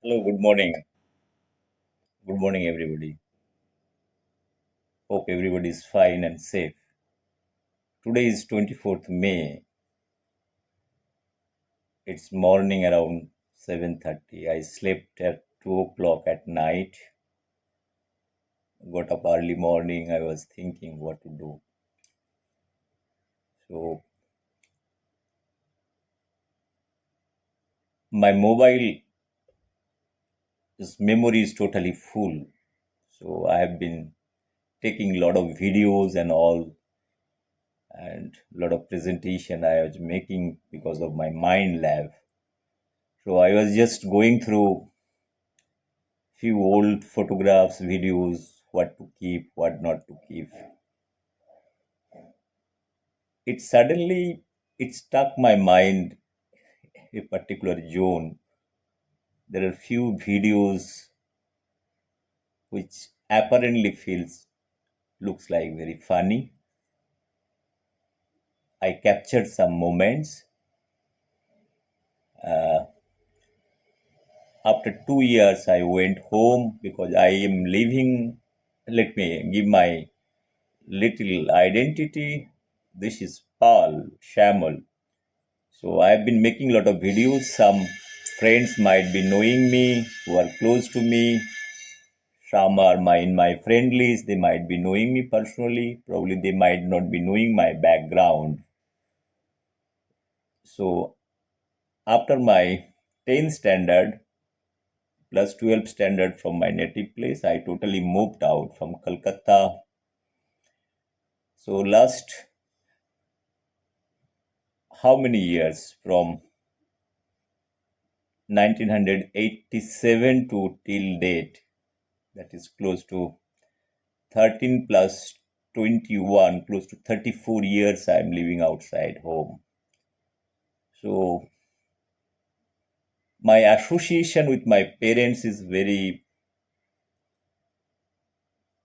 Hello, good morning. Good morning, everybody. Hope everybody is fine and safe. Today is 24th May. It's morning around 7:30. I slept at 2 o'clock at night. Got up early morning. I was thinking what to do. So my mobile memory is totally full. So I have been taking a lot of videos and all, and a lot of presentation I was making because of my MindLab. So I was just going through few old photographs, videos, what to keep, what not to keep. It suddenly it struck my mind a particular zone. There are few videos which apparently feels looks like very funny. I captured some moments. After 2 years, I went home because I am living. Let me give my little identity. This is Paul Shamal. So I've been making a lot of videos. Some friends might be knowing me who are close to me. Some are in my friend list. They might be knowing me personally. Probably they might not be knowing my background. So after my 10th standard plus 12th standard from my native place, I totally moved out from Kolkata. So last how many years from 1987 to till date, that is close to 13 plus 21, close to 34 years I'm living outside home. So my association with my parents is very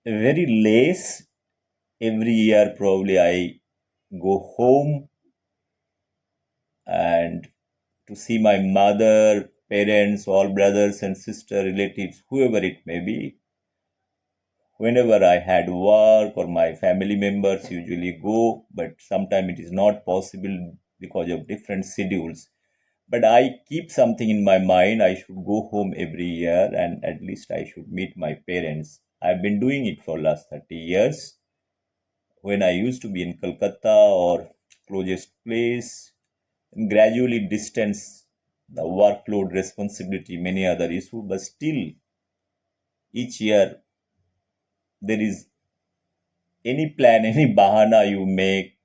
less. Every year probably I go home and to see my mother, parents, all brothers and sister, relatives, whoever it may be. Whenever I had work or my family members usually go, but sometimes it is not possible because of different schedules. But I keep something in my mind. I should go home every year and at least I should meet my parents. I've been doing it for last 30 years. When I used to be in Kolkata or closest place, and gradually distance the workload, responsibility, many other issues, but still each year there is any plan, any bahana you make,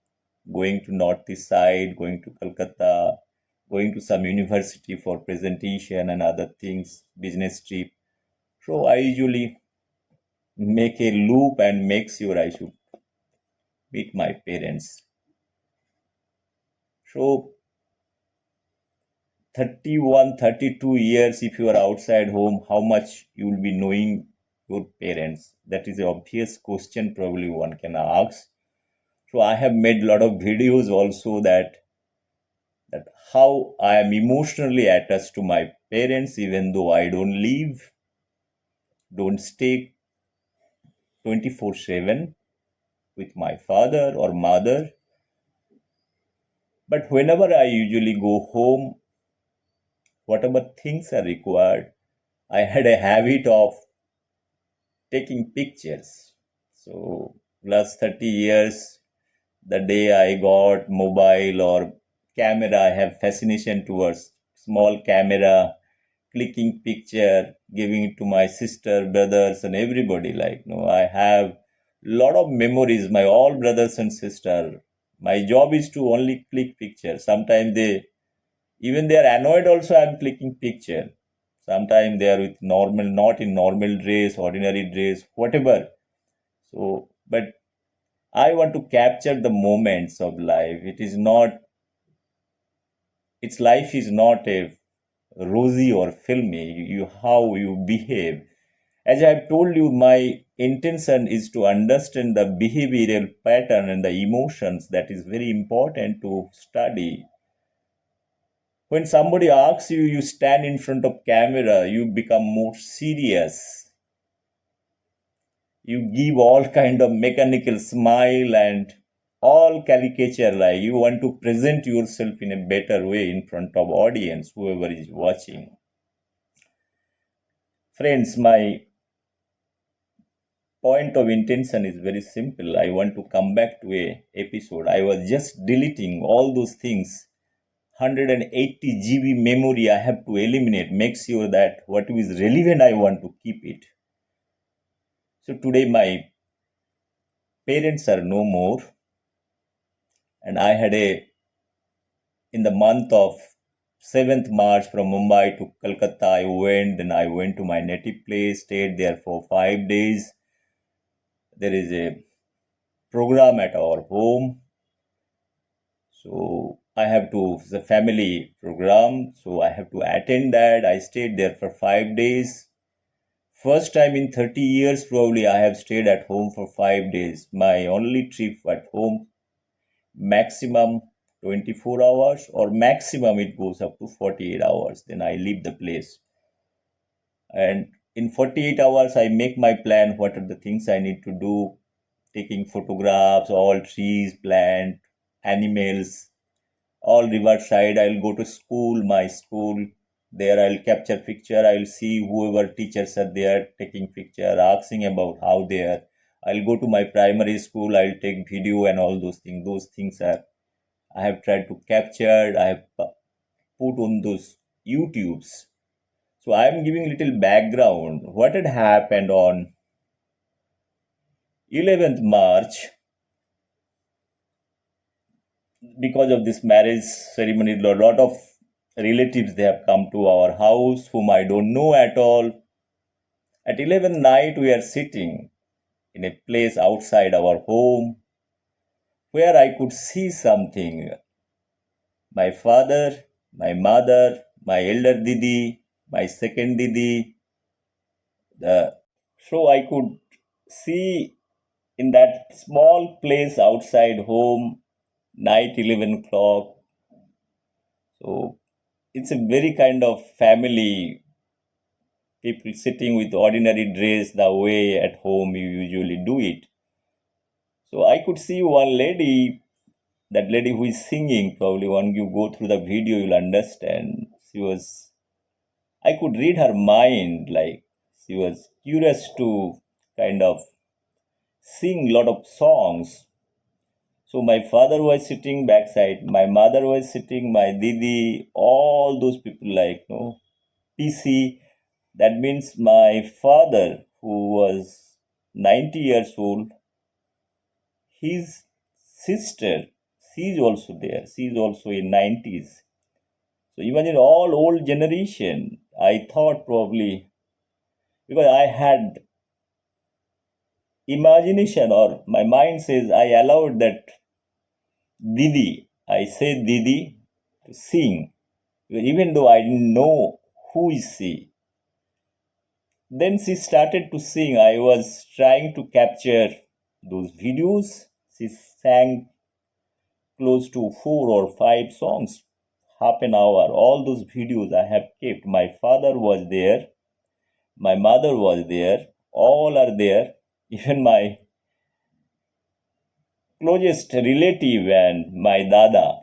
going to northeast side, going to Kolkata, going to some university for presentation and other things, business trip. So I usually make a loop and make sure I should meet my parents. So 31, 32 years, if you are outside home, how much you will be knowing your parents? That is the obvious question probably one can ask. So I have made a lot of videos also that how I am emotionally attached to my parents, even though I don't live, don't stay 24/7 with my father or mother. But whenever I usually go home, whatever things are required, I had a habit of taking pictures. So last 30 years, the day I got mobile or camera, I have fascination towards small camera, clicking picture, giving it to my sister, brothers, and everybody. Like, I have lot of memories. My all brothers and sister. My job is to only click picture. Sometimes even they are annoyed. Also, I'm clicking picture. Sometimes they are with normal, not in normal dress, ordinary dress, whatever. So, but I want to capture the moments of life. It is not. Its life is not a rosy or filmy. You how you behave. As I have told you, my intention is to understand the behavioral pattern and the emotions that is very important to study. When somebody asks you, you stand in front of camera, you become more serious. You give all kind of mechanical smile and all caricature, like you want to present yourself in a better way in front of audience, whoever is watching. Friends, my point of intention is very simple. I want to come back to a episode. I was just deleting all those things. 180 GB memory I have to eliminate, make sure that what is relevant I want to keep it. So today my parents are no more, and I had in the month of 7th March from Mumbai to Calcutta, then I went to my native place, stayed there for 5 days. There is a program at our home. So I have to, it's a family program, so I have to attend that. I stayed there for 5 days. First time in 30 years, probably I have stayed at home for 5 days. My only trip at home, maximum 24 hours, or maximum it goes up to 48 hours. Then I leave the place. And in 48 hours, I make my plan, what are the things I need to do, taking photographs, all trees, plant, animals, all riverside. I'll go to school, my school. There I'll capture picture. I'll see whoever teachers are there taking picture, asking about how they are. I'll go to my primary school. I'll take video and all those things. Those things are I have tried to capture. I have put on those YouTubes. So I am giving little background. What had happened on 11th March, because of this marriage ceremony, a lot of relatives they have come to our house whom I don't know at all. At 11 night, we are sitting in a place outside our home where I could see something. My father, my mother, my elder Didi, my second Didi, so I could see in that small place outside home, night 11 o'clock. So it's a very kind of family, people sitting with ordinary dress the way at home you usually do it. So I could see one lady, that lady who is singing, probably when you go through the video, you'll understand. I could read her mind, like she was curious to kind of sing lot of songs. So my father was sitting backside, my mother was sitting, my didi, all those people like, PC. That means my father, who was 90 years old, his sister, she's also there. She's also in 90s. So even in all old generation, I thought probably, because I had imagination, or my mind says I allowed that Didi, I said Didi to sing, even though I didn't know who is she. Then she started to sing. I was trying to capture those videos. She sang close to 4 or 5 songs, half an hour. All those videos I have kept. My father was there, my mother was there, all are there. Even my closest relative and my dada,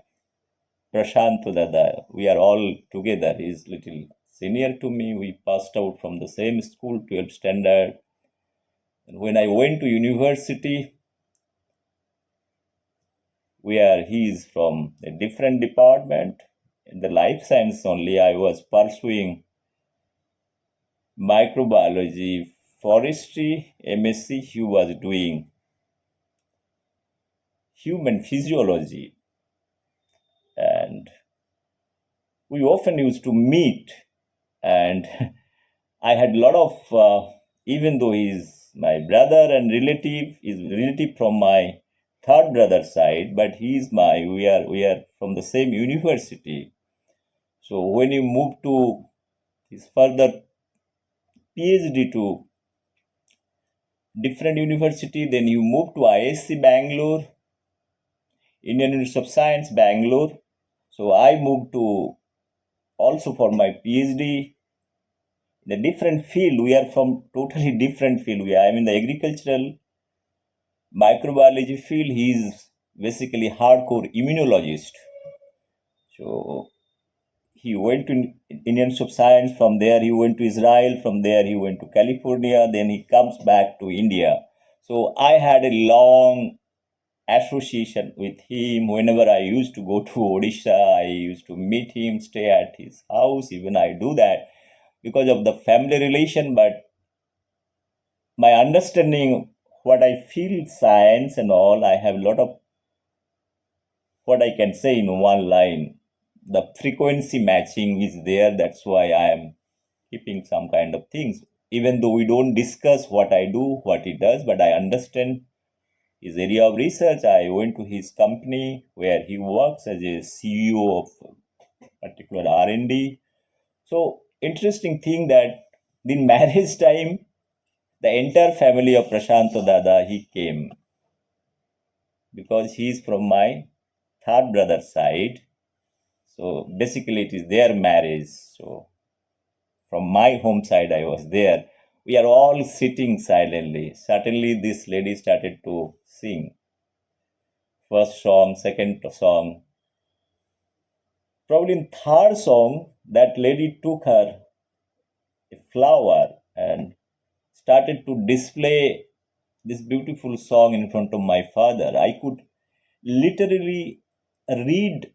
Prashanto Dada, we are all together. He is little senior to me. We passed out from the same school, 12th standard. And when I went to university, where he is from a different department, in the life science only, I was pursuing microbiology, forestry, MSc. He was doing human physiology. And we often used to meet, and I had a lot of, even though he's my brother and relative, is relative from my third brother side, but we are from the same university. So when he moved to his further PhD to different university, then you moved to ISC Bangalore, Indian Institute of Science, Bangalore. So I moved to also for my PhD. The different field, we are from totally different field. I am in the agricultural microbiology field. He is basically hardcore immunologist. So he went to Indian Institute of Science. From there, he went to Israel. From there, he went to California. Then he comes back to India. So I had a long association with him. Whenever I used to go to Odisha, I used to meet him, stay at his house. Even I do that because of the family relation. But my understanding, what I feel science and all, I have a lot of what I can say in one line. The frequency matching is there. That's why I am keeping some kind of things. Even though we don't discuss what I do, what he does, but I understand his area of research. I went to his company where he works as a CEO of particular R&D. So interesting thing that in marriage time, the entire family of Prashanto Dada, he came because he is from my third brother side. So basically it is their marriage. So from my home side, I was there. We are all sitting silently. Suddenly this lady started to sing. First song, second song. Probably in third song, that lady took her a flower and started to display this beautiful song in front of my father. I could literally read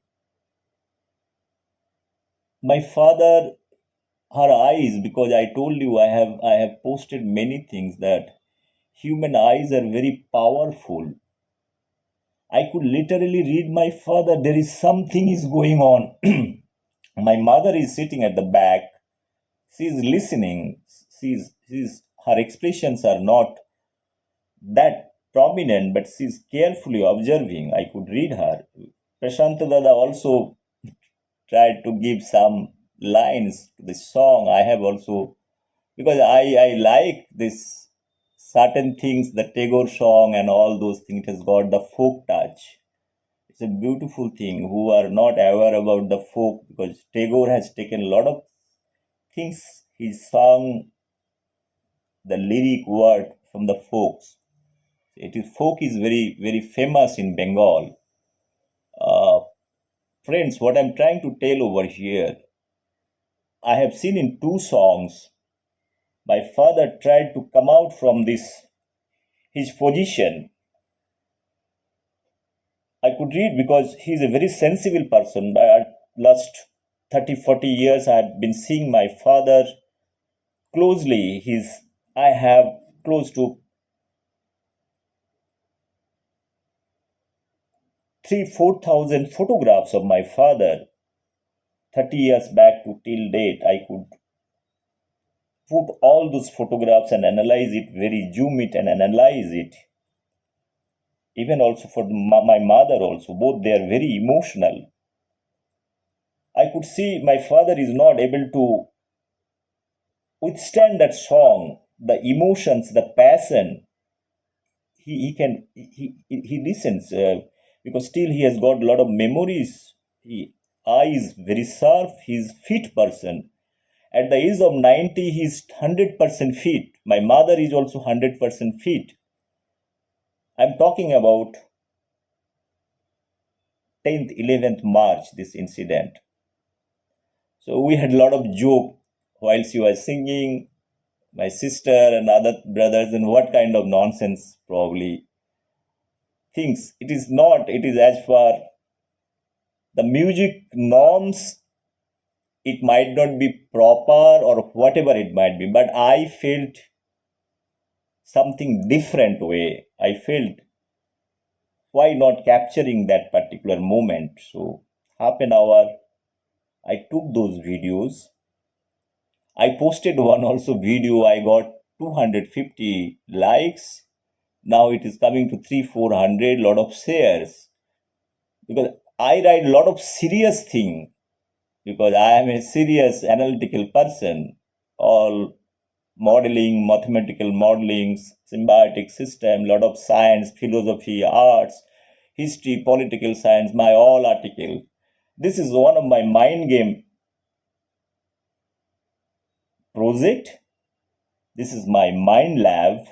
my father, her eyes, because I told you I have posted many things that human eyes are very powerful. I could literally read my father, there is something is going on. My mother is sitting at the back. She is listening. Her expressions are not that prominent, but she is carefully observing. I could read her. Prashant Dada also tried to give some lines to the song. I have also, because I like this certain things, the Tagore song and all those things, it has got the folk touch. It's a beautiful thing. Who are not aware about the folk, because Tagore has taken a lot of things. His song, the lyric word from the folks. Folk is very very famous in Bengal. Uh, Friends, what I'm trying to tell over here, I have seen in two songs. My father tried to come out from this his position. I could read because he's a very sensible person. Last 30-40 years I have been seeing my father closely. I have close to 3-4 thousand photographs of my father 30 years back to till date. I could put all those photographs and analyze it, very zoom it and analyze it. Even also for my mother also, both they are very emotional. I could see my father is not able to withstand that song, the emotions, the passion. He listens because still he has got a lot of memories. Eyes very sharp. He's fit person. At the age of 90, he's 100% fit. My mother is also 100% fit. I'm talking about 10th, 11th March, this incident. So we had a lot of joke while she was singing, my sister and other brothers, and what kind of nonsense probably things. It is not, it is as far the music norms, it might not be proper or whatever it might be, but I felt something different way. I felt why not capturing that particular moment. So half an hour I took those videos. I posted one also video. I got 250 likes. Now it is coming to 300-400, lot of shares. Because I write a lot of serious thing, because I am a serious analytical person. All modeling, mathematical modeling, symbiotic system, lot of science, philosophy, arts, history, political science, my all article. This is one of my mind game project. This is my MindLab.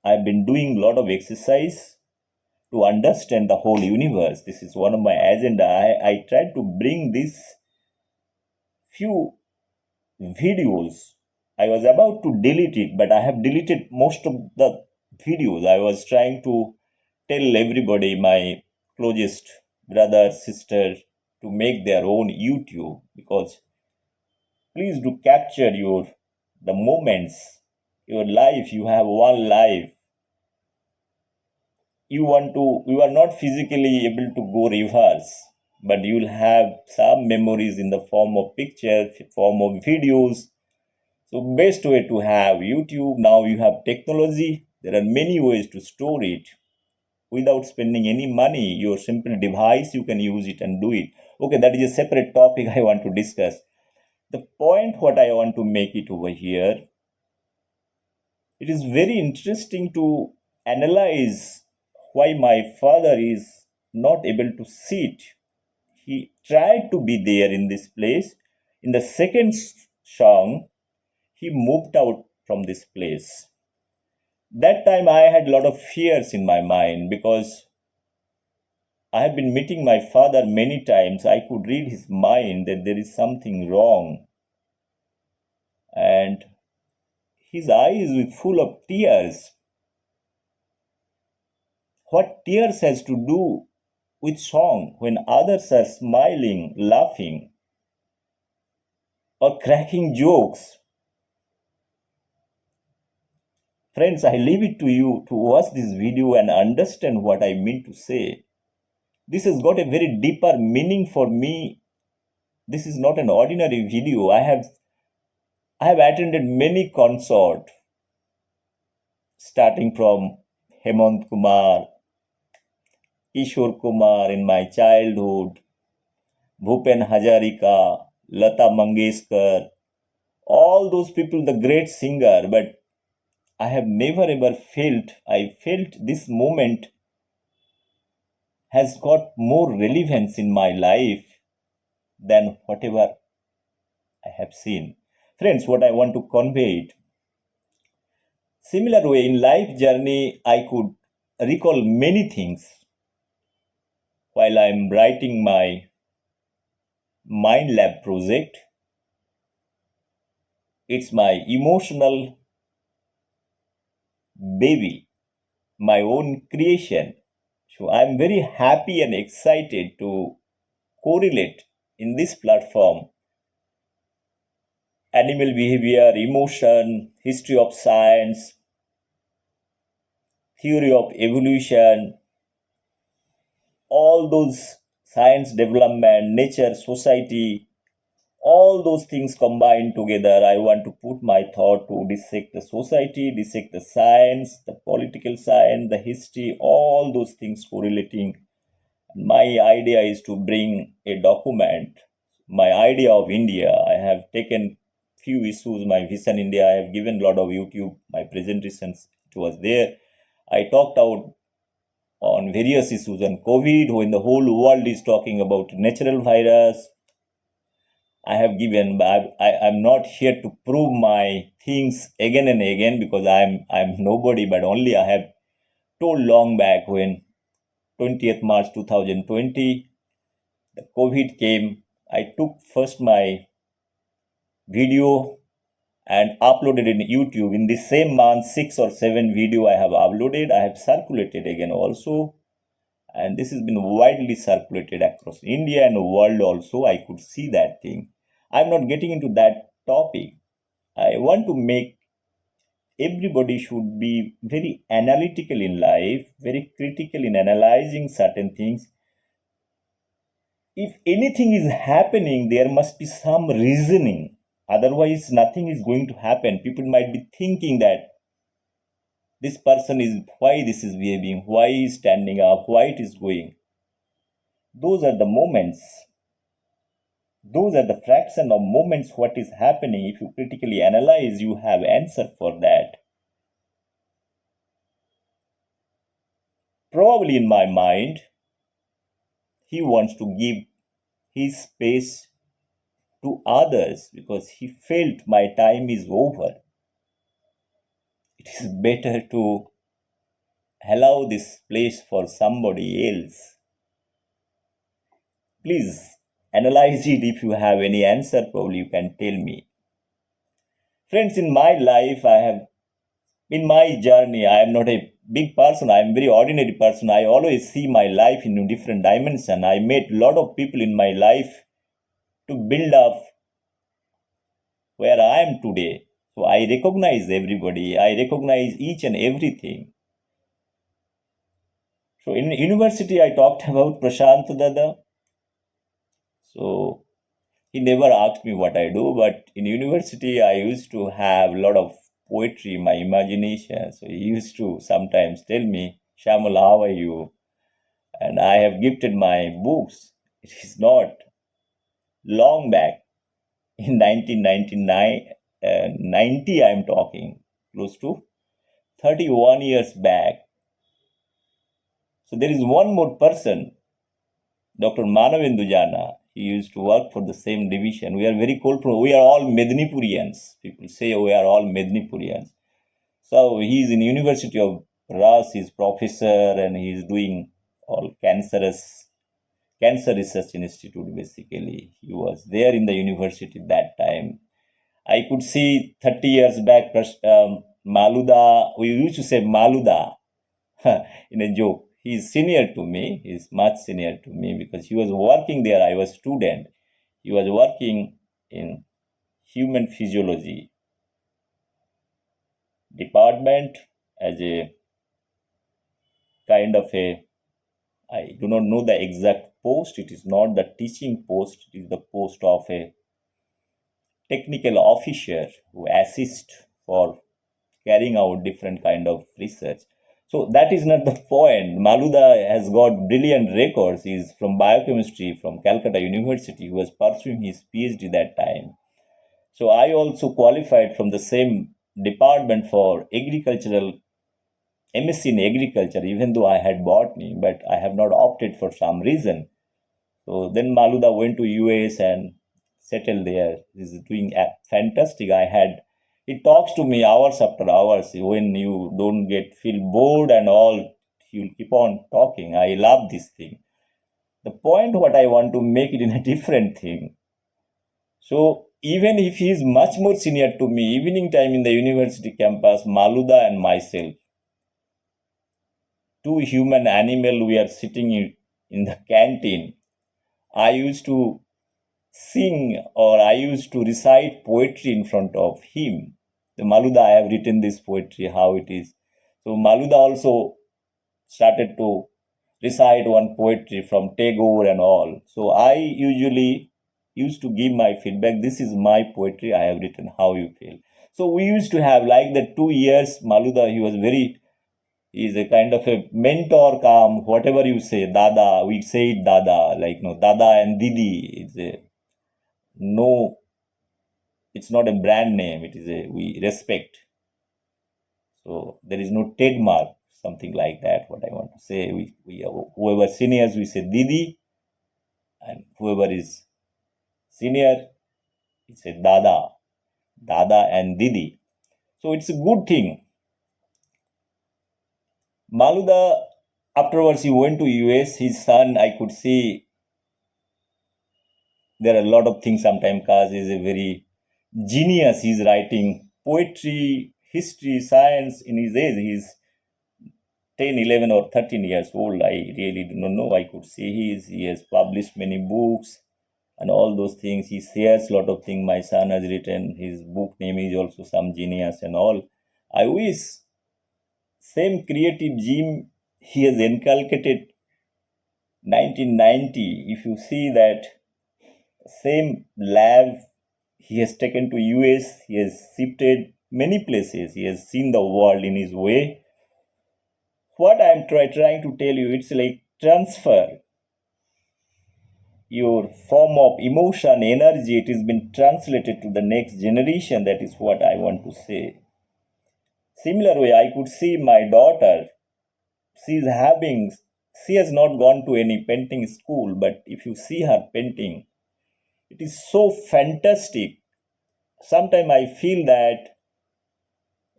I've been doing a lot of exercise to understand the whole universe. This is one of my agenda. I tried to bring these few videos. I was about to delete it, but I have deleted most of the videos. I was trying to tell everybody, my closest brother, sister, to make their own YouTube, because please do capture the moments, your life. You have one life. You are not physically able to go reverse, but you'll have some memories in the form of pictures, form of videos. So best way to have YouTube. Now you have technology. There are many ways to store it without spending any money. Your simple device, you can use it and do it. Okay, that is a separate topic I want to discuss. The point what I want to make it over here, it is very interesting to analyze why my father is not able to sit. He tried to be there in this place. In the second song, he moved out from this place. That time I had a lot of fears in my mind, because I have been meeting my father many times. I could read his mind that there is something wrong. And his eyes were full of tears. What tears has to do with song when others are smiling, laughing, or cracking jokes? Friends, I leave it to you to watch this video and understand what I mean to say. This has got a very deeper meaning for me. This is not an ordinary video. I have attended many concerts, starting from Hemant Kumar, Kishore Kumar in my childhood, Bhupen Hazarika, Lata Mangeshkar, all those people, the great singer. But I have never ever I felt this moment has got more relevance in my life than whatever I have seen. Friends, what I want to convey it. Similar way, in life journey, I could recall many things while I am writing my MindLab project. It's my emotional baby, my own creation. So I'm very happy and excited to correlate in this platform animal behavior, emotion, history of science, theory of evolution, all those science development, nature, society, all those things combined together. I want to put my thought to dissect the society, dissect the science, the political science, the history, all those things correlating. My idea is to bring a document, my idea of India. I have taken few issues, my vision India. I have given a lot of YouTube, my presentations, it was there. I talked out on various issues on COVID, when the whole world is talking about natural virus. I have given, but I'm not here to prove my things again and again, because I'm nobody, but only I have told long back when 20th March 2020, the COVID came. I took first my video and uploaded in YouTube. In the same month, 6 or 7 video I have uploaded. I have circulated again also. And this has been widely circulated across India and the world also. I could see that thing. I'm not getting into that topic. I want to make everybody should be very analytical in life, very critical in analyzing certain things. If anything is happening, there must be some reasoning. Otherwise, nothing is going to happen. People might be thinking that this person is, why this is behaving, why is standing up, why it is going. Those are the moments. Those are the fraction of moments what is happening. If you critically analyze, you have answer for that. Probably in my mind, he wants to give his space to others because he felt my time is over. It is better to allow this place for somebody else. Please analyze it. If you have any answer, probably you can tell me. Friends, in my life, in my journey, I am not a big person. I am very ordinary person. I always see my life in a different dimension. I met a lot of people in my life to build up where I am today. So I recognize everybody. I recognize each and everything. So in university, I talked about Prashant Dada. So he never asked me what I do, but in university, I used to have a lot of poetry in my imagination. So he used to sometimes tell me, Shamal, how are you? And I have gifted my books. It is not long back in 1999, 90, I'm talking, close to 31 years back. So there is one more person, Dr. Manavendu Jana. He used to work for the same division. We are very cold. We are all Medinipurians. People say we are all Medinipurians. So he is in University of Ras. He's professor and he is doing all cancer research institute. Basically, he was there in the university that time. I could see 30 years back, Maluda. We used to say Maluda in a joke. He's senior to me. He's much senior to me because he was working there. I was student. He was working in human physiology department as a kind of a, I do not know the exact post. It is not the teaching post. It is the post of a technical officer who assist for carrying out different kind of research. So that is not the point. Maluda has got brilliant records. He is from biochemistry from Calcutta University. He was pursuing his PhD that time. So I also qualified from the same department for agricultural MSc in agriculture, even though I had botany, but I have not opted for some reason. So then Maluda went to US and settled there. He's doing fantastic. He talks to me hours after hours. When you don't feel bored and all, he'll keep on talking. I love this thing. The point what I want to make it in a different thing. So even if he is much more senior to me, evening time in the university campus, Maluda and myself, two human animal, we are sitting in the canteen. I used to sing or I used to recite poetry in front of him. The Maluda, I have written this poetry, how it is. So Maluda also started to recite one poetry from Tagore and all. So I usually used to give my feedback. This is my poetry I have written, how you feel. So we used to have like the 2 years, Maluda, he is a kind of a mentor come, whatever you say, Dada, we say it Dada, like no, Dada and Didi, no, it's not a brand name, we respect. So there is no trademark, something like that, what I want to say. Whoever seniors, we say Didi, and whoever is senior, it's a Dada and Didi. So it's a good thing. Maluda, afterwards he went to US, his son, I could see there are a lot of things sometimes. Kaz is a very genius. He's writing poetry, history, science in his age. He's 10, 11 or 13 years old. I really do not know. I could see he has published many books and all those things. He shares a lot of things. My son has written. His book name is also Some Genius and all. I wish same creative gene he has inculcated 1990. If you see that same lab he has taken to US, he has shifted many places, he has seen the world in his way. What I'm trying to tell you, it's like transfer your form of emotion, energy, it has been translated to the next generation. That is what I want to say. Similar way, I could see my daughter, she has not gone to any painting school, but if you see her painting, It is so fantastic. Sometimes I feel that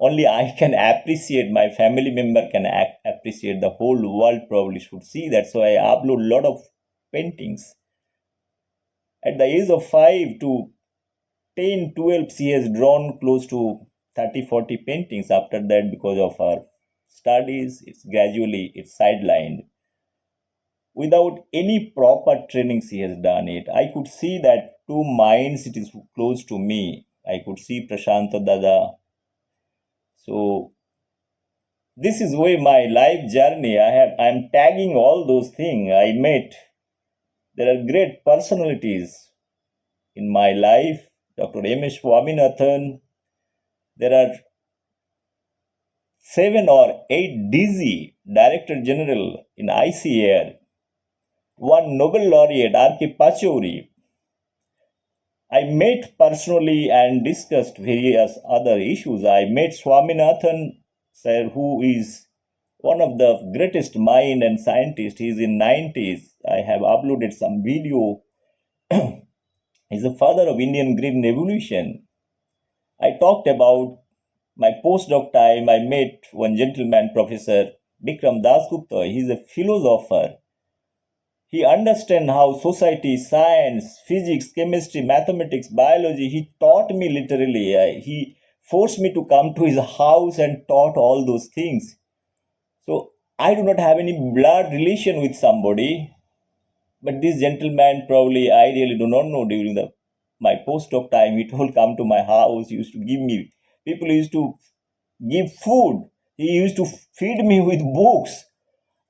only I can appreciate, my family member can appreciate, the whole world probably should see that. So I upload a lot of paintings. At the age of 5 to 10, 12, she has drawn close to 30, 40 paintings. After that, because of her studies, it's sidelined. Without any proper training, she has done it. I could see that two minds, it is close to me. I could see Prashanta Dada. So this is where my life journey. I'm tagging all those things I met. There are great personalities in my life. Dr. M.S. Swaminathan. There are 7 or 8 DG, Director General in ICAR. One Nobel laureate, R.K. Pachauri. I met personally and discussed various other issues. I met Swaminathan, sir, who is one of the greatest mind and scientist. He is in 90s. I have uploaded some video. He's the father of Indian Green Revolution. I talked about my postdoc time. I met one gentleman, Professor Bikram Dasgupta. He's a philosopher. He understands how society, science, physics, chemistry, mathematics, biology, he taught me literally. He forced me to come to his house and taught all those things. So I do not have any blood relation with somebody, but this gentleman probably I really do not know. During my postdoc time, he told come to my house, he used to give me, people used to give food. He used to feed me with books.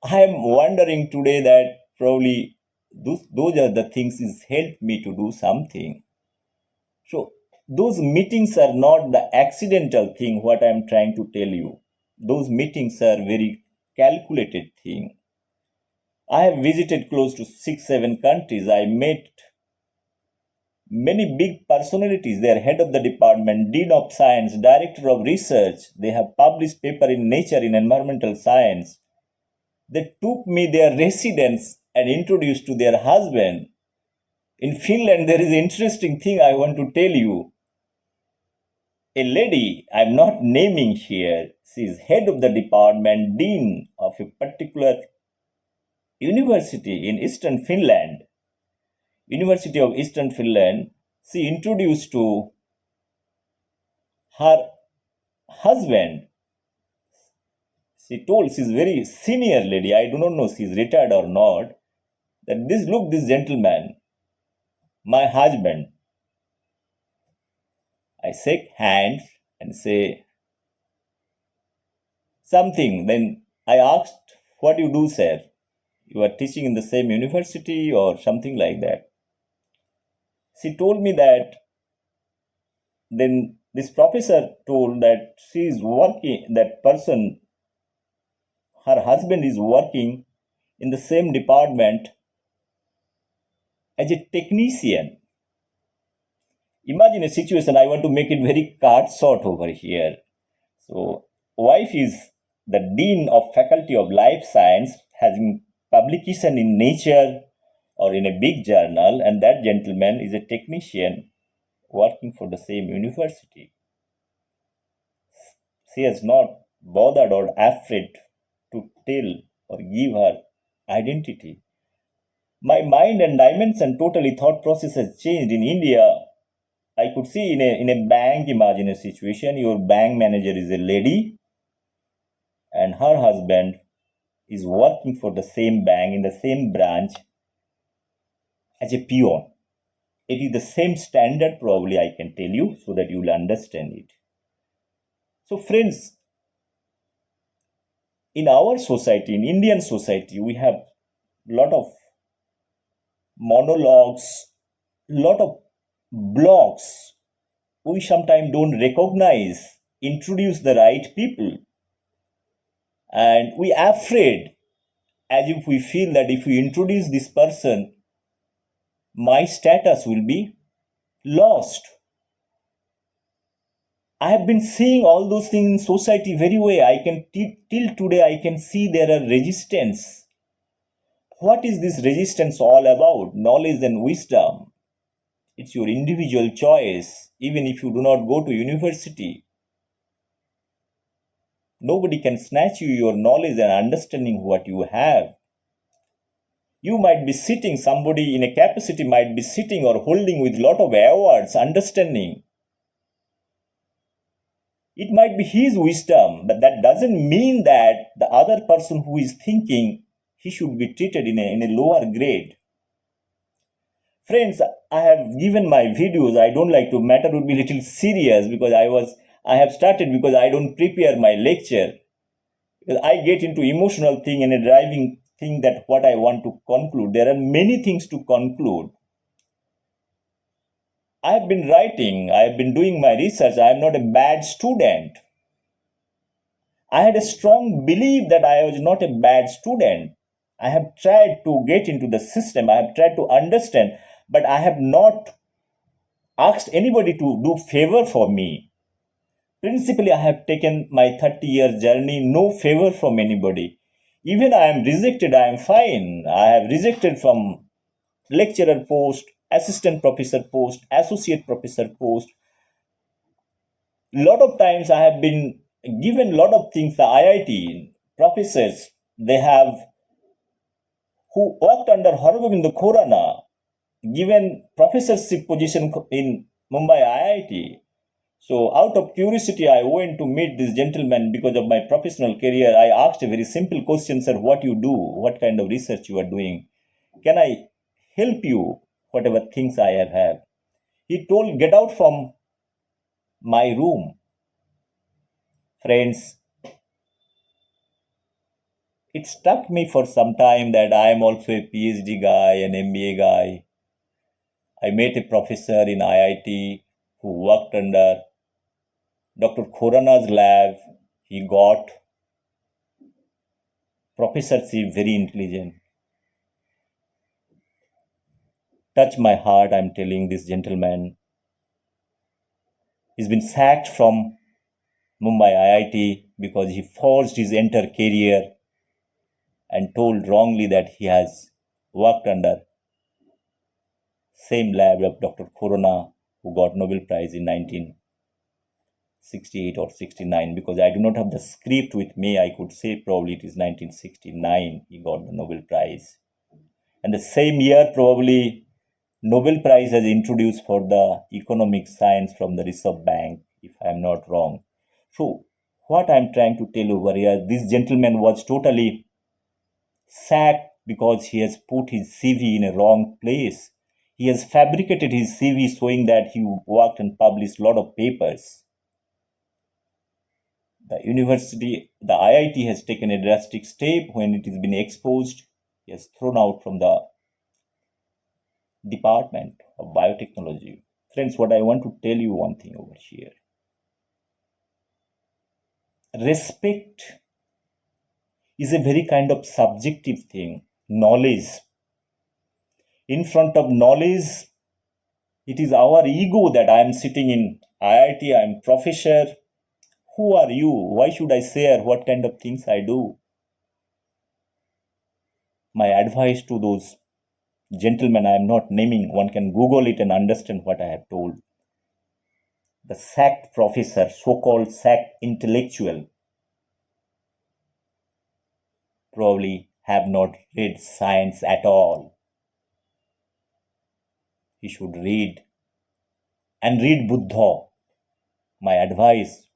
I am wondering today that probably those are the things that helped me to do something. So those meetings are not the accidental thing, what I am trying to tell you. Those meetings are very calculated thing. I have visited close to 6-7 countries. I met many big personalities. They are head of the department, dean of science, director of research. They have published paper in Nature in environmental science. They took me their residence and introduced to their husband. In Finland, there is an interesting thing I want to tell you. A lady, I'm not naming here, she is head of the department, dean of a particular university in Eastern Finland. University of Eastern Finland, she introduced to her husband. She told, she's very senior lady, I do not know she's retired or not, that this gentleman, my husband. I shake hands and say something. Then I asked, what do you do, sir? You are teaching in the same university or something like that. She told me that. Then this professor told that she is working, that person, her husband is working in the same department as a technician. Imagine a situation, I want to make it very card short over here. So, wife is the dean of faculty of life science, having publication in Nature or in a big journal, and that gentleman is a technician working for the same university. She has not bothered or afraid to tell or give her identity. My mind and dimension, totally thought process has changed. In India, I could see in a bank, imagine a situation, your bank manager is a lady and her husband is working for the same bank in the same branch as a peon. It is the same standard, probably I can tell you, so that you will understand it. So friends, in our society, in Indian society, we have lot of monologues, lot of blogs. We sometimes don't recognize, introduce the right people. And we are afraid, as if we feel that if we introduce this person, my status will be lost. I have been seeing all those things in society very well. I can till today I can see there are resistance. What is this resistance all about? Knowledge and wisdom. It's your individual choice, even if you do not go to university. Nobody can snatch you your knowledge and understanding what you have. You might be sitting, somebody in a capacity might be sitting or holding with lot of awards, understanding. It might be his wisdom, but that doesn't mean that the other person who is thinking he should be treated in a lower grade. Friends, I have given my videos. I don't like to matter would be little serious because I have started because I don't prepare my lecture. Because I get into emotional thing and a driving thing that what I want to conclude. There are many things to conclude. I have been writing, I have been doing my research. I am not a bad student. I had a strong belief that I was not a bad student. I have tried to get into the system, I have tried to understand, but I have not asked anybody to do favor for me. Principally, I have taken my 30-year journey, no favor from anybody. Even I am rejected, I am fine. I have rejected from lecturer post, assistant professor post, associate professor post. Lot of times I have been given lot of things. The IIT professors, they have, who worked under Haragovind Khorana, given professorship position in Mumbai IIT. So out of curiosity, I went to meet this gentleman because of my professional career. I asked a very simple question, sir, what you do, what kind of research you are doing. Can I help you, whatever things I have? He told, get out from my room. Friends, it struck me for some time that I am also a PhD guy, an MBA guy. I met a professor in IIT who worked under Dr. Khorana's lab. He got professorship, very intelligent. Touch my heart, I'm telling this gentleman. He's been sacked from Mumbai IIT because he forged his entire career and told wrongly that he has worked under same lab of Dr. Khorana, who got Nobel Prize in 1968 or 69. Because I do not have the script with me, I could say probably it is 1969 he got the Nobel Prize. And the same year probably Nobel Prize has introduced for the economic science from the Reserve Bank, if I am not wrong. So what I am trying to tell over here, this gentleman was totally sacked because he has put his CV in a wrong place. He has fabricated his CV showing that he worked and published a lot of papers. The university, the IIT has taken a drastic step when it has been exposed. He has thrown out from the Department of Biotechnology. Friends, what I want to tell you one thing over here. Respect is a very kind of subjective thing. Knowledge. In front of knowledge, it is our ego that I am sitting in IIT, I am professor. Who are you? Why should I share what kind of things I do? My advice to those gentlemen I am not naming, one can Google it and understand what I have told. The sacked professor, so-called sacked intellectual, probably have not read science at all. He should read and read Buddha. My advice,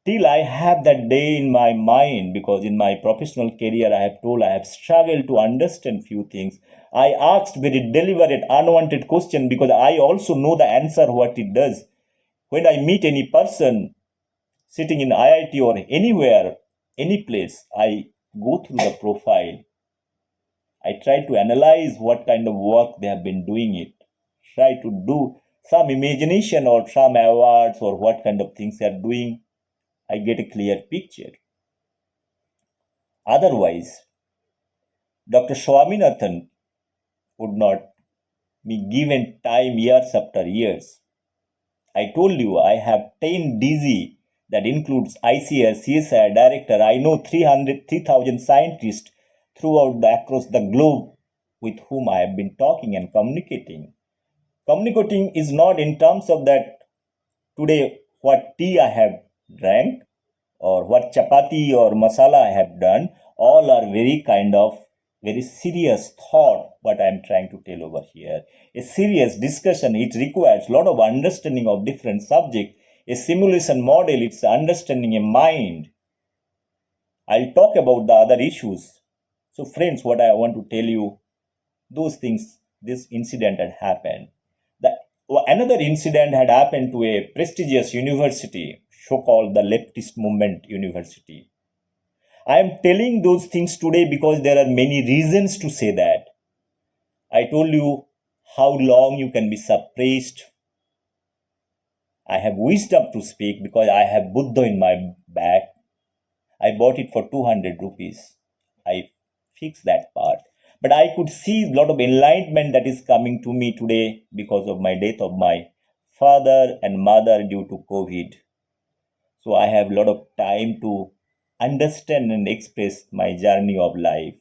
till I have that day in my mind, because in my professional career I have told I have struggled to understand few things. I asked very deliberate, unwanted question because I also know the answer what it does. When I meet any person sitting in IIT or anywhere, any place, I go through the profile. I try to analyze what kind of work they have been doing it. Try to do some imagination or some awards or what kind of things they are doing. I get a clear picture. Otherwise, Dr. Swaminathan would not be given time years after years. I told you I have 10 DZ that includes ICR, CSIR, director. I know 3,000 scientists throughout across the globe with whom I have been talking and communicating. Communicating is not in terms of that today what tea I have drank or what chapati or masala I have done. All are very kind of very serious thought what I am trying to tell over here. A serious discussion, it requires a lot of understanding of different subject. A simulation model, it's understanding a mind. I'll talk about the other issues. So friends, what I want to tell you, those things, this incident had happened. Another incident had happened to a prestigious university, so-called the leftist movement university. I am telling those things today because there are many reasons to say that. I told you how long you can be suppressed. I have wisdom to speak because I have Buddha in my bag. I bought it for 200 rupees. I fixed that part. But I could see a lot of enlightenment that is coming to me today because of my death of my father and mother due to COVID. So I have a lot of time to understand and express my journey of life.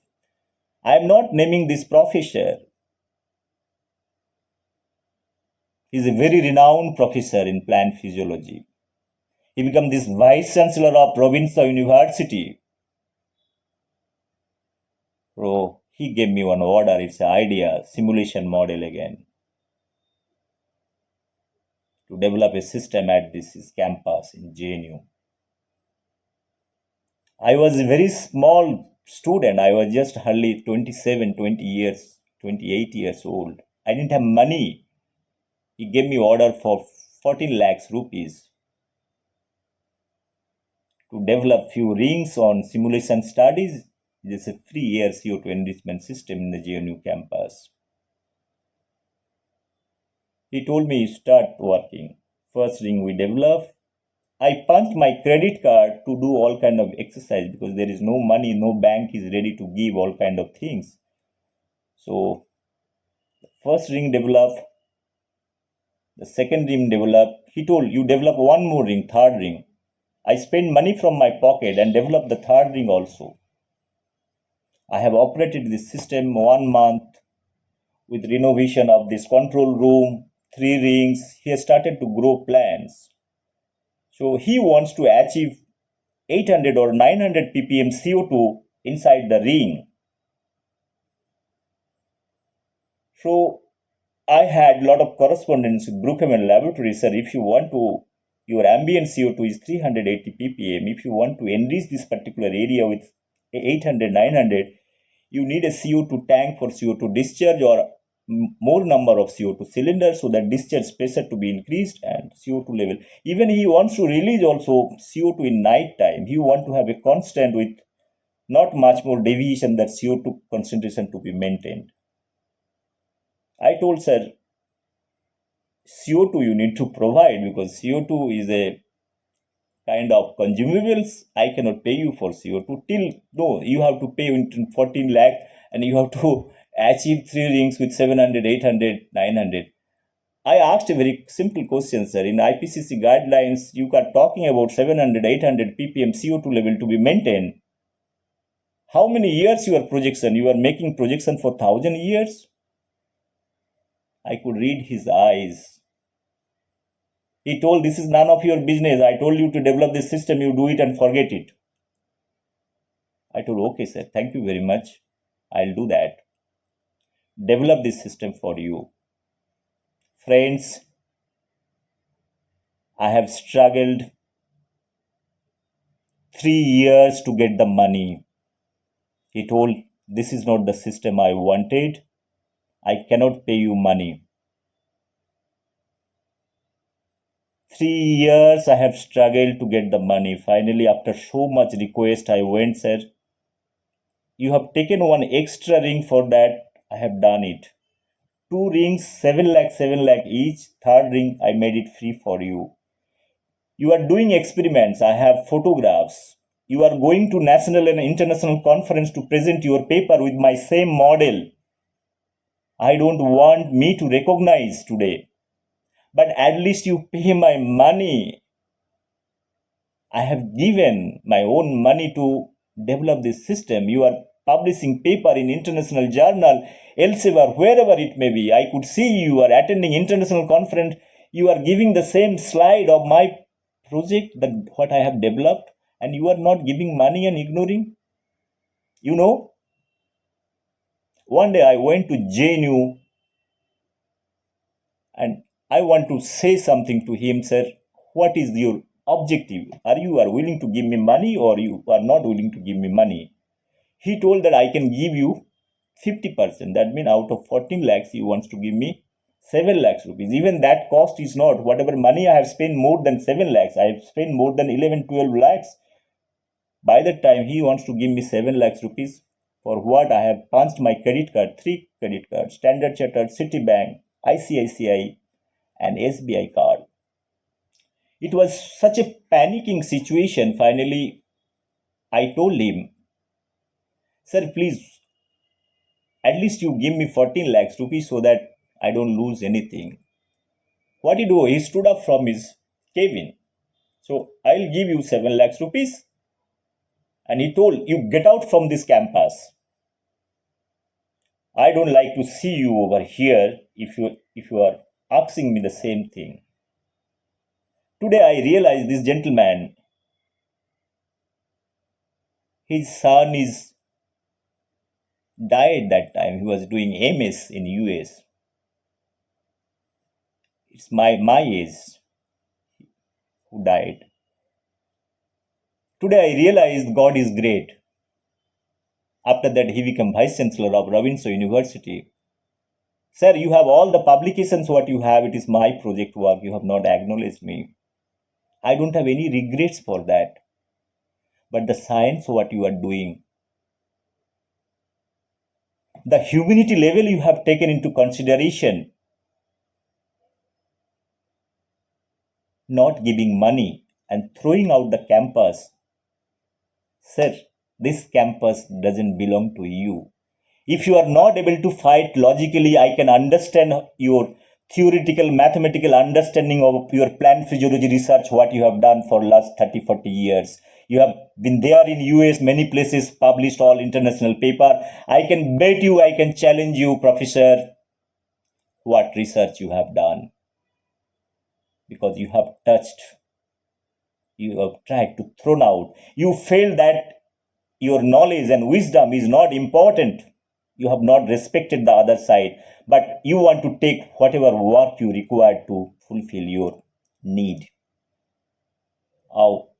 I am not naming this professor. He is a very renowned professor in plant physiology. He became this vice chancellor of Provincial University. So he gave me one order. It's an idea, simulation model again, to develop a system at this campus in JNU. I was a very small student. I was just hardly 27, 20 years, 28 years old. I didn't have money. He gave me order for 14 lakhs rupees to develop few rings on simulation studies. There's a 3-year CO2 enrichment system in the JNU campus. He told me, start working. First ring we develop. I punched my credit card to do all kind of exercise because there is no money, no bank is ready to give all kind of things. So the first ring developed, the second ring developed. He told, you develop one more ring, third ring. I spent money from my pocket and developed the third ring also. I have operated this system 1 month with renovation of this control room, 3 rings. He has started to grow plants. So he wants to achieve 800 or 900 ppm CO2 inside the ring. So I had a lot of correspondence with Brookhaven Laboratories, sir. If you want to, your ambient CO2 is 380 ppm. If you want to enrich this particular area with 800, 900, you need a CO2 tank for CO2 discharge or more number of CO2 cylinders so that discharge pressure to be increased and CO2 level. Even he wants to release also CO2 in night time. He want to have a constant with not much more deviation that CO2 concentration to be maintained. I told sir, CO2 you need to provide because CO2 is a kind of consumables. I cannot pay you for CO2 till, no, you have to pay 14 lakh and you have to achieve 3 rings with 700, 800, 900. I asked a very simple question, sir. In IPCC guidelines, you are talking about 700, 800 ppm CO2 level to be maintained. How many years your projection? You are making projection for 1,000 years? I could read his eyes. He told, this is none of your business. I told you to develop this system. You do it and forget it. I told, okay, sir. Thank you very much. I'll do that. Develop this system for you. Friends, I have struggled 3 years to get the money. He told, this is not the system I wanted. I cannot pay you money. 3 years I have struggled to get the money. Finally, after so much request, I went, sir. You have taken one extra ring for that. I have done it. 2 rings, 7 lakh each. Third ring, I made it free for you. You are doing experiments. I have photographs. You are going to national and international conference to present your paper with my same model. I don't want me to recognize today. But at least you pay my money. I have given my own money to develop this system. You are publishing paper in international journal, elsewhere, wherever it may be. I could see you are attending international conference. You are giving the same slide of my project, that what I have developed, and you are not giving money and ignoring. You know, one day I went to JNU and I want to say something to him, sir. What is your objective? Are willing to give me money, or you are not willing to give me money? He told that I can give you 50%. That means out of 14 lakhs, he wants to give me 7 lakhs rupees. Even that cost is not whatever money I have spent more than 7 lakhs. I have spent more than 11, 12 lakhs. By that time, he wants to give me 7 lakhs rupees. For what? I have punched my credit card, 3 credit cards, Standard Chartered, Citibank, ICICI, and SBI card. It was such a panicking situation. Finally, I told him, sir, please, at least you give me 14 lakhs rupees so that I don't lose anything. What he do? He stood up from his cabin. So I'll give you 7 lakhs rupees. And he told, you get out from this campus. I don't like to see you over here if you are asking me the same thing. Today I realize this gentleman, his son is died that time. He was doing MS in US. It's my age who died. Today I realized God is great. After that, he became Vice Chancellor of Ravenshaw University. Sir, you have all the publications what you have. It is my project work. You have not acknowledged me. I don't have any regrets for that. But the science what you are doing, the humanity level you have taken into consideration, not giving money and throwing out the campus. Sir, this campus doesn't belong to you. If you are not able to fight logically, I can understand your theoretical, mathematical understanding of your plant physiology research, what you have done for last 30, 40 years. You have been there in US, many places, published all international paper. I can bet you, I can challenge you, professor, what research you have done. Because you have touched, you have tried to throw out. You feel that your knowledge and wisdom is not important. You have not respected the other side, but you want to take whatever work you require to fulfill your need. Oh,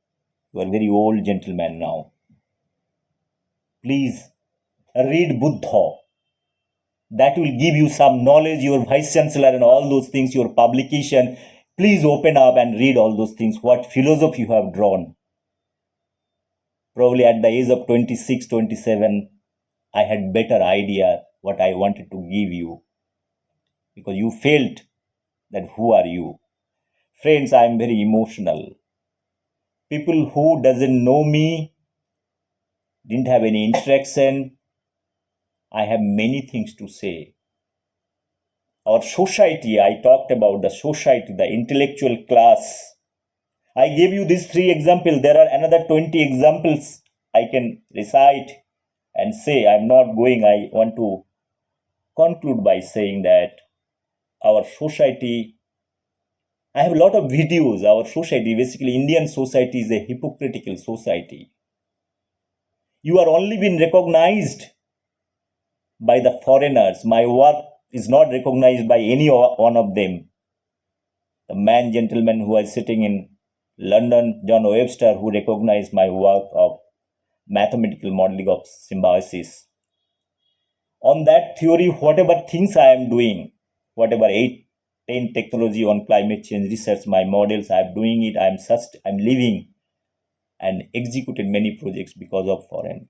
you are very old gentleman now. Please read Buddha. That will give you some knowledge, your Vice Chancellor and all those things, your publication. Please open up and read all those things, what philosophy you have drawn. Probably at the age of 26, 27, I had better idea what I wanted to give you, because you felt that who are you? Friends, I am very emotional. People who doesn't know me, didn't have any interaction, I have many things to say. Our society, I talked about the society, the intellectual class. I gave you these 3 examples. There are another 20 examples I can recite and say. I'm not going. I want to conclude by saying that our society, I have a lot of videos. Our society, basically Indian society, is a hypocritical society. You are only been recognized by the foreigners. My work is not recognized by any one of them. The man, gentleman who was sitting in London, John Webster, who recognized my work of mathematical modeling of symbiosis. On that theory, whatever things I am doing, whatever 8, 10 technology on climate change research, my models, I am doing it, I'm living and executed many projects because of foreign.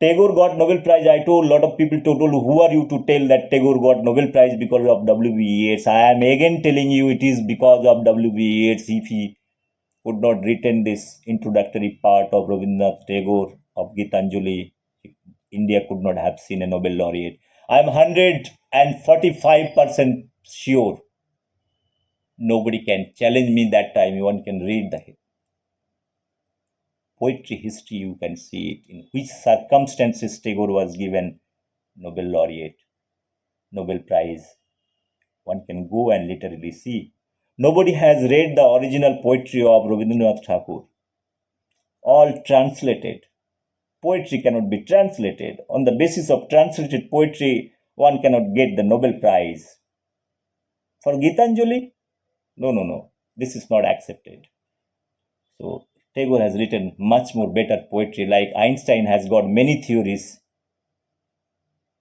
Tagore got Nobel Prize. I told a lot of people, who are you to tell that Tagore got Nobel Prize because of W.B. Yeats? I am again telling you it is because of W.B. Yeats. If he could not written this introductory part of Rabindranath Tagore of Gitanjali, India could not have seen a Nobel laureate. I am 145% sure. Nobody can challenge me that time. One can read the poetry history, you can see it. In which circumstances Tagore was given Nobel laureate, Nobel Prize. One can go and literally see. Nobody has read the original poetry of Rabindranath Tagore. All translated. Poetry cannot be translated. On the basis of translated poetry, one cannot get the Nobel Prize. For Gitanjali, no. This is not accepted. So Tagore has written much more better poetry. Like Einstein has got many theories,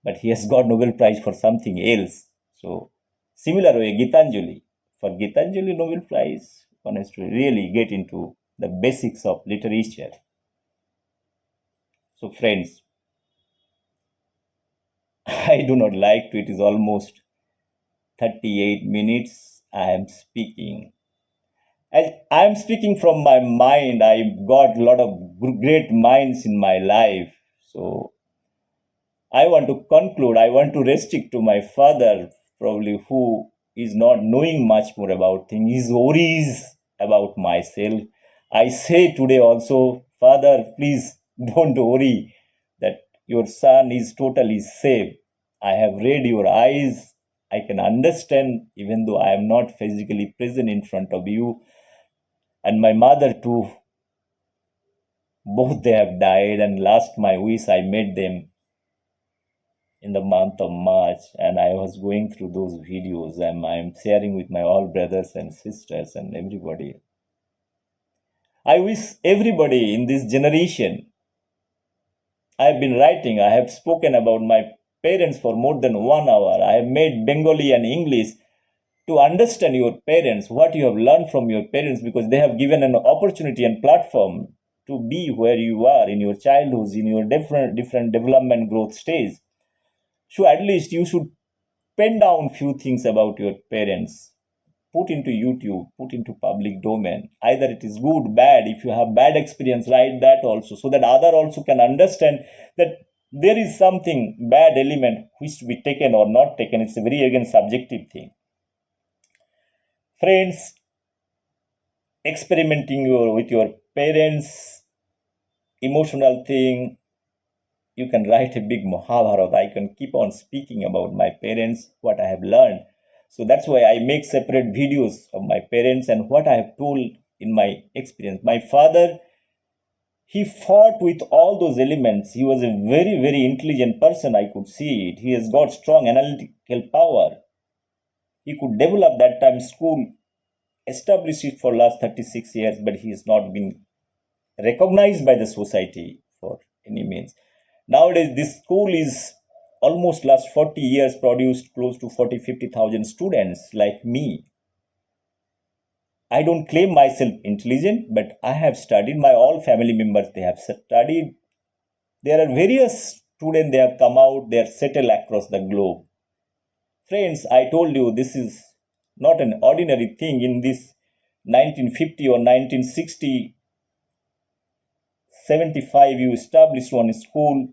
but he has got Nobel Prize for something else. So similar way, Gitanjali. For Gitanjali Nobel Prize, one has to really get into the basics of literature. So friends, I do not like to. It is almost 38 minutes I am speaking. As I am speaking from my mind, I've got a lot of great minds in my life. So I want to conclude. I want to restrict to my father, probably who is not knowing much more about things. His worries about myself. I say today also, Father, please don't worry that your son is totally safe. I have read your eyes. I can understand, even though I am not physically present in front of you. And my mother too. Both they have died, and last my wish I made them in the month of March, and I was going through those videos and I'm sharing with my all brothers and sisters and everybody. I wish everybody in this generation, I have been writing, I have spoken about my parents for more than 1 hour. I have made Bengali and English to understand your parents, what you have learned from your parents, because they have given an opportunity and platform to be where you are in your childhood, in your different development growth stage. So at least you should pen down few things about your parents, put into YouTube, put into public domain. Either it is good, bad. If you have bad experience, write that also, so that other also can understand that there is something bad element which to be taken or not taken. It's a very again subjective thing. Friends, experimenting with your parents, emotional thing, you can write a big Mahabharata. I can keep on speaking about my parents, what I have learned. So that's why I make separate videos of my parents and what I have told in my experience. My father, he fought with all those elements. He was a very, very intelligent person. I could see it. He has got strong analytical power. He could develop that time school, establish it for last 36 years, but he has not been recognized by the society for any means. Nowadays, this school is almost last 40 years produced close to 40-50,000 students like me. I don't claim myself intelligent, but I have studied. My all family members, they have studied. There are various students, they have come out, they are settled across the globe. Friends, I told you this is not an ordinary thing. In this 1950 or 1960, 75, you established one school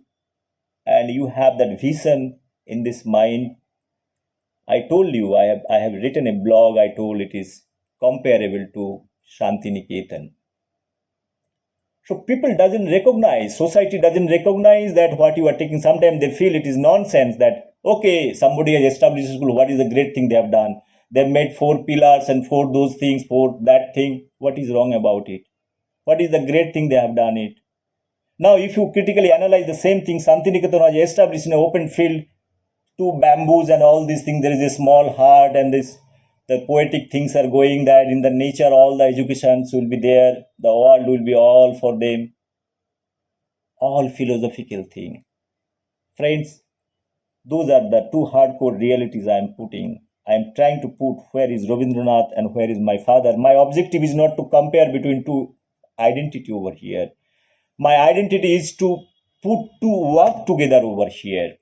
and you have that vision in this mind. I told you, I have written a blog. I told it is comparable to Shantiniketan. So people doesn't recognize, society doesn't recognize that what you are taking. Sometimes they feel it is nonsense that, okay, somebody has established a school. What is the great thing they have done? They've made 4 pillars and 4 those things, 4 that thing. What is wrong about it? What is the great thing they have done it? Now, if you critically analyze the same thing, Shantiniketan was established in an open field, 2 bamboos and all these things. There is a small heart and the poetic things are going that in the nature, all the educations will be there. The world will be all for them. All philosophical thing. Friends, those are the 2 hardcore realities I am putting. I am trying to put where is Rabindranath and where is my father. My objective is not to compare between 2 identity over here. My identity is to put 2 work together over here.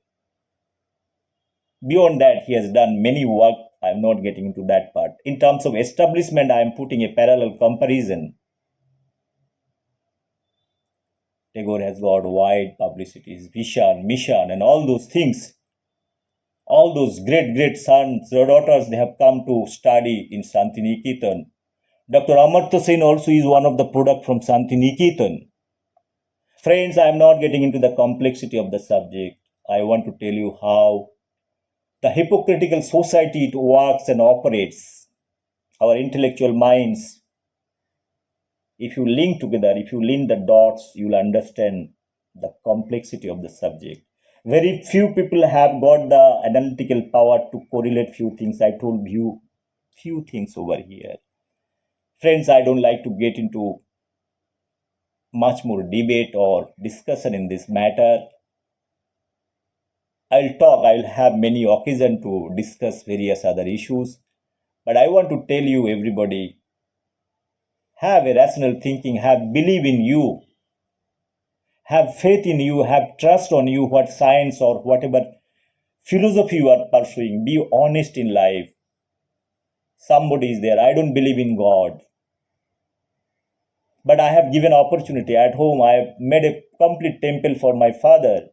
Beyond that, he has done many work. I am not getting into that part. In terms of establishment, I am putting a parallel comparison. Tagore has got wide publicity, his vision, mission, and all those things. All those great sons, their daughters, they have come to study in Shantiniketan. Dr. Amartya Sen also is one of the product from Shantiniketan. Friends, I am not getting into the complexity of the subject. I want to tell you how the hypocritical society it works and operates. Our intellectual minds, if you link together, if you link the dots, you will understand the complexity of the subject. Very few people have got the analytical power to correlate few things. I told you few things over here. Friends, I don't like to get into much more debate or discussion in this matter. I'll have many occasions to discuss various other issues. But I want to tell you, everybody, have a rational thinking, have belief in you, have faith in you, have trust on you, what science or whatever philosophy you are pursuing. Be honest in life. Somebody is there. I don't believe in God. But I have given opportunity at home. I have made a complete temple for my father.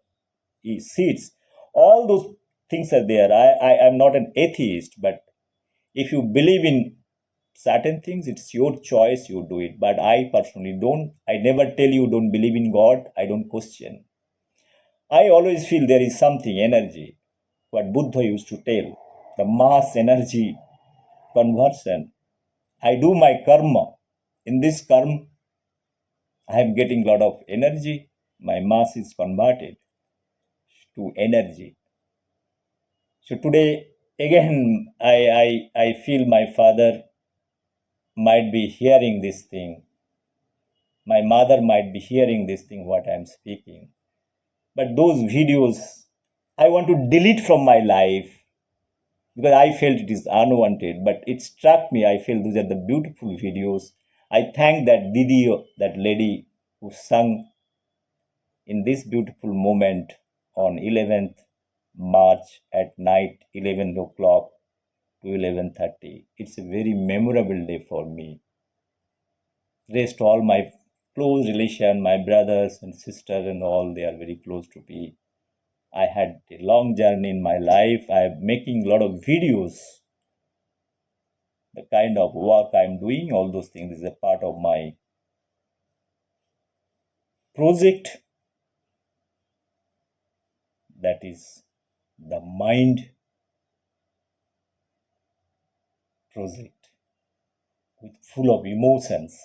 He sits. All those things are there. I am not an atheist, but if you believe in certain things, it's your choice, you do it. But I personally don't. I never tell you don't believe in God. I don't question. I always feel there is something, energy, what Buddha used to tell, the mass energy conversion. I do my karma. In this karma, I am getting a lot of energy. My mass is converted to energy. So today, again, I feel my father might be hearing this thing. My mother might be hearing this thing, what I am speaking. But those videos, I want to delete from my life because I felt it is unwanted. But it struck me. I feel those are the beautiful videos. I thank that Didi, that lady who sung in this beautiful moment on 11th March at night, 11 o'clock to 11:30. It's a very memorable day for me. Rest all my close relation, my brothers and sisters and all, they are very close to me. I had a long journey in my life. I am making a lot of videos. The kind of work I am doing, all those things is a part of my project. That is the Mind project with full of emotions.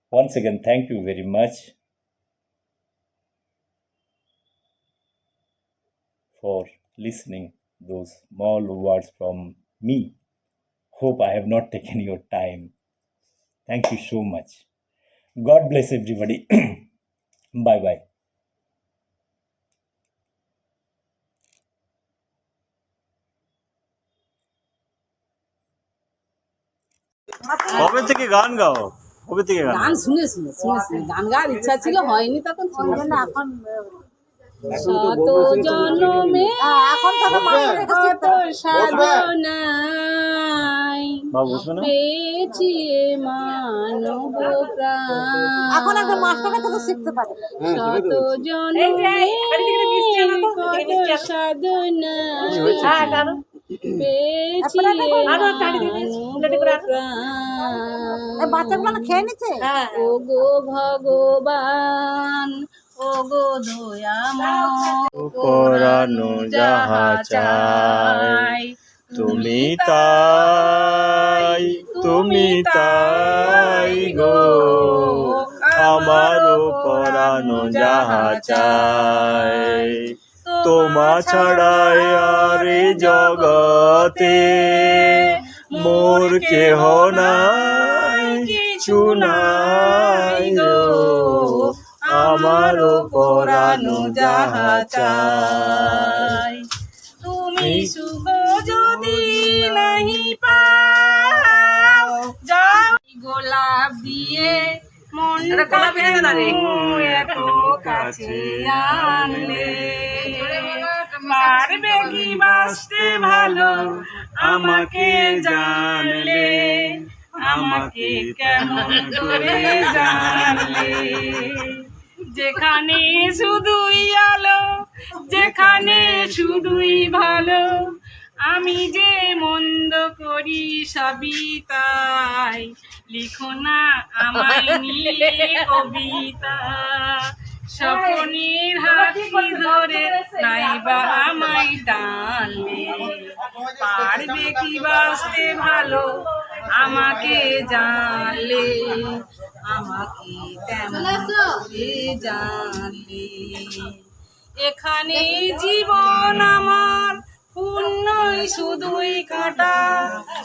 Once again, thank you very much for listening those small words from me. Hope I have not taken your time. Thank you so much. God bless everybody. Bye bye. কবে থেকে গান গাও? কবে থেকে গান গান শুনেছি গান গাওয়ার ইচ্ছা ছিল, হয়নি তখন এখন শত জন্মে কত সাধনায় পেয়েছি মানব প্রাণ, শত জন্মে কত সাধনায় পেয়েছি ও গো ভগবান, ও গো দয়াময়, পরানো যাহা চাই তুমি তাই, তুমি তাই গো আমারও পরানো যাহা চাই। তোমা ছাড়াই আর এই জগতে মোর কেহ নাই, কিছু নাই গো আমারও পরানো যাহা চাই। তুমি সুখ যদি নাহি পাও, যাও গোলাপ দিয়ে মনটাকে এত কাছে আনলে, পারবে কি বাঁচতে ভালো আমাকে জানলে, আমাকে কেমন করে জানলে, যেখানে শুধুই আলো, যেখানে শুধুই ভালো, আমি যে মন্দ করি সবই তাই, লিখো না আমায় নিয়ে কবিতা। স্বপনের হাতি ধরে নাইবা আমায় টানলে, পারবে কি বাঁচতে ভালো আমাকে জানলে, আমাকে তেমন করে জানলে। এখানে জীবন আমার পুণ্যই শুধুই কাটা,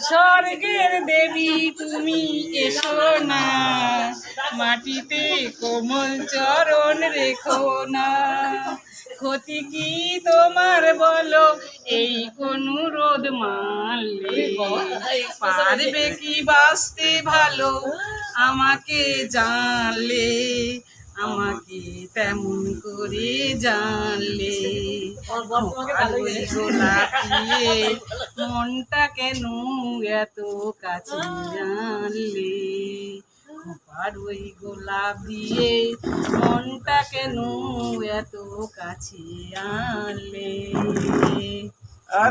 স্বর্গের দেবী তুমি এসো না, মাটিতে কোমল চরণ রেখো না। ক্ষতি কি তোমার বলো এই অনুরোধ মানলে, পারবে কি বাঁচতে ভালো আমাকে জানলে, আমাকে তেমন করে জানলে। মনটা কেন এত কাছে জানলে, খোপার ওই গোলাপ দিয়ে মনটা কেন এত কাছে আনলে।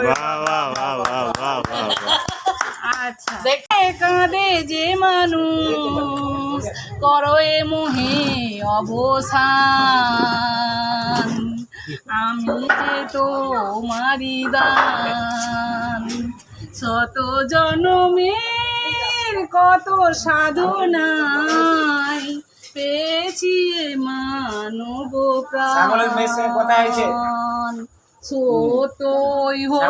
वाह वाह वाह वाह वाह वाह वाह। আচ্ছা, কাঁদে যে মানুষ করো এ মোহে অবসান, আমি যে তোমারি দান, শত জনমের কত সাধনায় পেয়েছি এ মানব প্রাণ। সতই হোক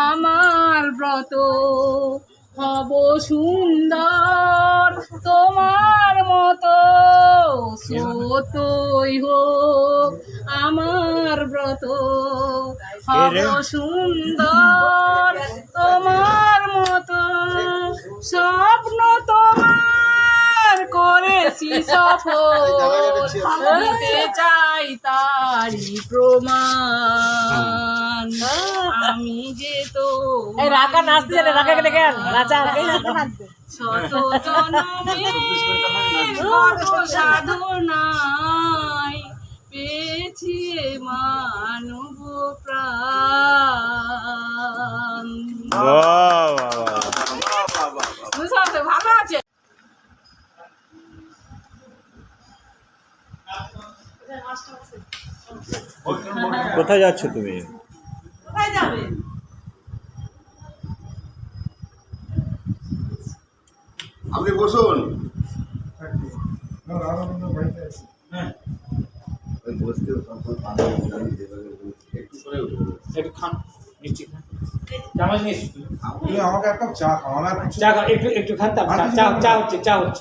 আমার ব্রত, হব সুন্দর তোমার মতো। সতই হোক আমার ব্রত, হব সুন্দর তোমার মতো। স্বপ্ন তোমার করেছি সফল, দিতে চাই তারি প্রমাণ। আমি যে তো শত জনমের কত সাধনায় পেয়েছি এ মানব প্রাণ। वाह वाह वाह। বুঝতে ভালো আছে। কোথায় যাচ্ছ তুমি? কোথায় যাবে? আপনি বসুন। বসতে একটু খান, মিষ্টি খান, চামচ নিয়ে এসো। আপনি আমাকে একটা চা খাও, আমার চা খাও, একটু একটু খান, চা চা চা হচ্ছে, চা হচ্ছে।